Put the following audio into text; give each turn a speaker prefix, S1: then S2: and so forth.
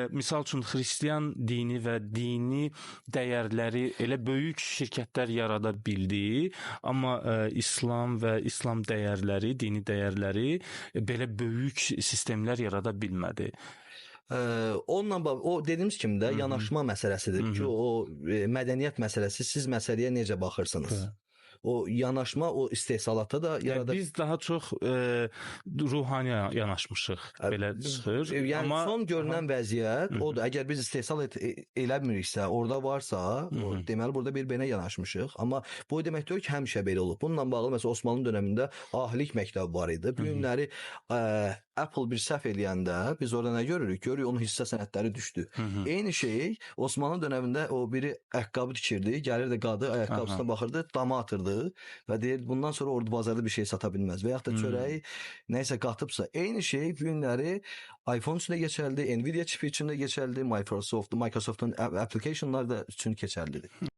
S1: Misal üçün xristian dini və dini dəyərləri elə böyük şirkətlər yarada bildi, amma İslam və İslam dəyərləri, dini dəyərləri belə böyük sistemlər yarada bilmədi.
S2: Onunla o dediyimiz kimi də yanaşma məsələsidir ki, o mədəniyyət məsələsi, siz məsələyə necə baxırsınız? O yanaşma, o istehsalata da yarada...
S1: Biz daha çox ruhani yanaşmışıq, belə çıxır.
S2: Yəni
S1: amma
S2: son görünən vəziyyət odur. Əgər biz istehsal eləmiriksə, orada varsa, deməli burada bir belə yanaşmışıq. Amma bu demək deyil ki, həmişə belə olub. Bununla bağlı məsələn Osmanlı dövründə ahlik məktəbi var idi. Bu günləri Apple bir səhv eləyəndə biz orada nə görürük? Görürük onun hissə sənədləri düşdü. Eyni şey Osmanlı dövründə o biri ayaqqabı tikirdi, gəlirdi qadı ayaqqabısına baxırdı, dama atırdı və deyirdi bundan sonra orada bazarda bir şey sata bilməz və yaxud da çörəyi nəysə qatıbsa. Eyni şey bu günləri iPhone üçün də keçərlidir, Nvidia çipi üçün də keçərlidir, Microsoft'un application'lar da üçün keçərlidir.